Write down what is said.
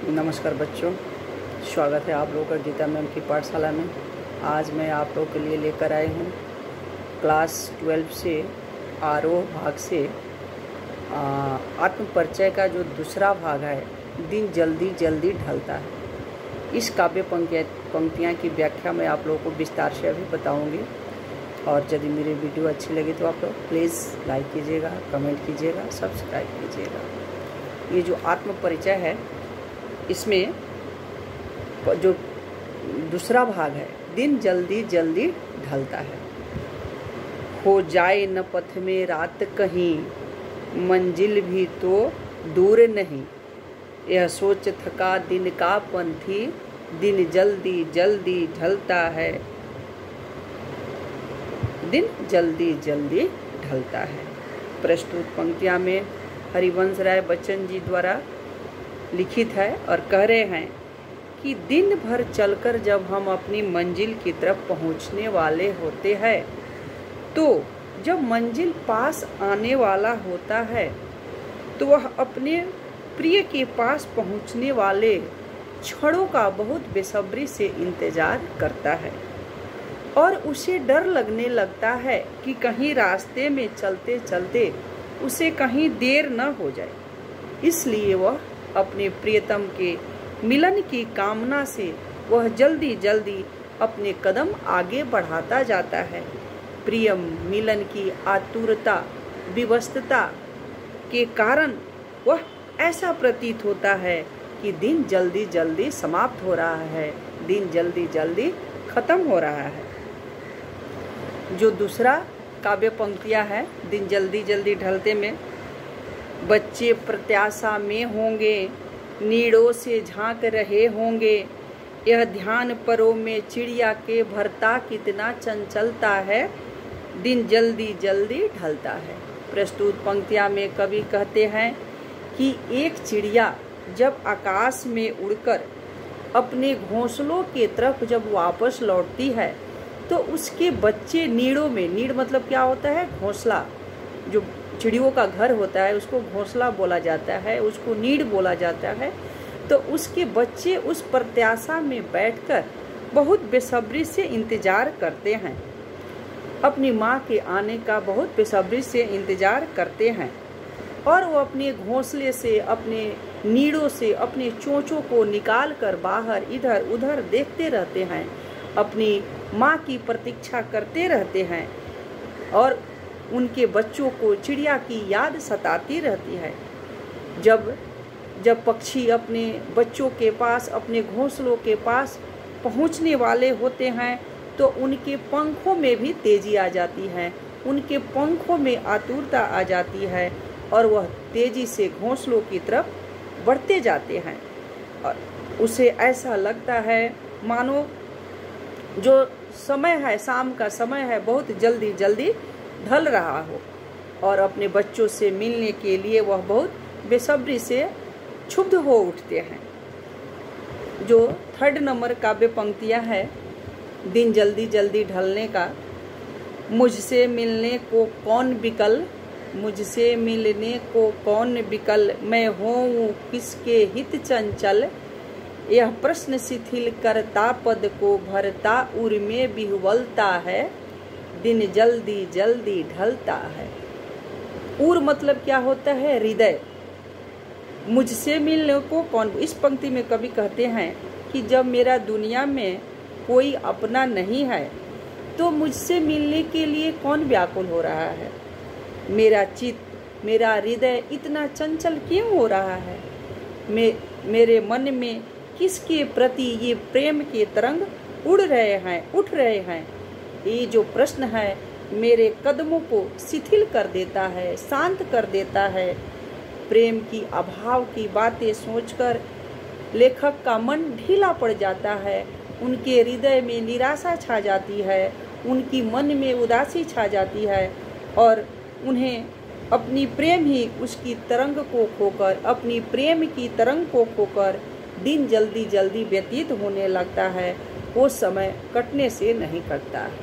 नमस्कार बच्चों, स्वागत है आप लोगों का गीता मैम की पाठशाला में। आज मैं आप लोगों के लिए लेकर आए हूँ क्लास 12 से आरोह भाग से आत्म परिचय का जो दूसरा भाग है, दिन जल्दी जल्दी ढलता है। इस काव्य पंक्तियाँ की व्याख्या मैं आप लोगों को विस्तार से अभी बताऊँगी। और यदि मेरी वीडियो अच्छी लगी तो आप लोग प्लीज़ लाइक कीजिएगा, कमेंट कीजिएगा, सब्सक्राइब कीजिएगा। ये जो आत्म परिचय है, इसमें जो दूसरा भाग है, दिन जल्दी जल्दी ढलता है। हो जाए न पथ में रात कहीं, मंजिल भी तो दूर नहीं। यह सोच थका दिन का पंथी, दिन जल्दी जल्दी ढलता है। दिन जल्दी जल्दी ढलता है। प्रस्तुत पंक्तियाँ में हरिवंश राय बच्चन जी द्वारा लिखित है और कह रहे हैं कि दिन भर चलकर जब हम अपनी मंजिल की तरफ पहुंचने वाले होते हैं, तो जब मंजिल पास आने वाला होता है तो वह अपने प्रिय के पास पहुंचने वाले क्षणों का बहुत बेसब्री से इंतजार करता है और उसे डर लगने लगता है कि कहीं रास्ते में चलते चलते उसे कहीं देर न हो जाए। इसलिए वह अपने प्रियतम के मिलन की कामना से वह जल्दी जल्दी अपने कदम आगे बढ़ाता जाता है। प्रिय मिलन की आतुरता विवशता के कारण वह ऐसा प्रतीत होता है कि दिन जल्दी जल्दी समाप्त हो रहा है, दिन जल्दी जल्दी खत्म हो रहा है। जो दूसरा काव्य पंक्तियाँ है, दिन जल्दी जल्दी ढलते में, बच्चे प्रत्याशा में होंगे, नीड़ों से झांक रहे होंगे। यह ध्यान परों में चिड़िया के भरता कितना चंचलता है, दिन जल्दी जल्दी ढलता है। प्रस्तुत पंक्तियाँ में कवि कहते हैं कि एक चिड़िया जब आकाश में उड़कर अपने घोंसलों के तरफ जब वापस लौटती है तो उसके बच्चे नीड़ों में, नीड़ मतलब क्या होता है? घोंसला। जो चिड़ियों का घर होता है उसको घोंसला बोला जाता है, उसको नीड़ बोला जाता है। तो उसके बच्चे उस प्रत्याशा में बैठकर बहुत बेसब्री से इंतजार करते हैं, अपनी माँ के आने का बहुत बेसब्री से इंतजार करते हैं और वो अपने घोंसले से, अपने नीड़ों से अपने चोंचों को निकाल कर बाहर इधर उधर देखते रहते हैं, अपनी माँ की प्रतीक्षा करते रहते हैं और उनके बच्चों को चिड़िया की याद सताती रहती है। जब पक्षी अपने बच्चों के पास, अपने घोंसलों के पास पहुंचने वाले होते हैं तो उनके पंखों में भी तेजी आ जाती है, उनके पंखों में आतुरता आ जाती है और वह तेजी से घोंसलों की तरफ बढ़ते जाते हैं। और उसे ऐसा लगता है मानो जो समय है, शाम का समय है, बहुत जल्दी जल्दी ढल रहा हो और अपने बच्चों से मिलने के लिए वह बहुत बेसब्री से क्षुब्ध हो उठते हैं। जो 3rd नंबर काव्य पंक्तियाँ है, दिन जल्दी जल्दी ढलने का, मुझसे मिलने को कौन बिकल, मुझसे मिलने को कौन बिकल, मैं होऊं किसके हित चंचल। यह प्रश्न शिथिल करता पद को भरता, उर में बिहुवलता है, दिन जल्दी जल्दी ढलता है। उर मतलब क्या होता है? हृदय। मुझसे मिलने को कौन, इस पंक्ति में कवि कहते हैं कि जब मेरा दुनिया में कोई अपना नहीं है तो मुझसे मिलने के लिए कौन व्याकुल हो रहा है? मेरा चित्त, मेरा हृदय इतना चंचल क्यों हो रहा है? मेरे मन में किसके प्रति ये प्रेम के तरंग उड़ रहे हैं, उठ रहे हैं? ये जो प्रश्न है मेरे कदमों को शिथिल कर देता है, शांत कर देता है। प्रेम की अभाव की बातें सोचकर लेखक का मन ढीला पड़ जाता है, उनके हृदय में निराशा छा जाती है, उनकी मन में उदासी छा जाती है और उन्हें अपनी प्रेम ही उसकी तरंग को खोकर, अपनी प्रेम की तरंग को खोकर दिन जल्दी जल्दी व्यतीत होने लगता है। वो समय कटने से नहीं कटता है।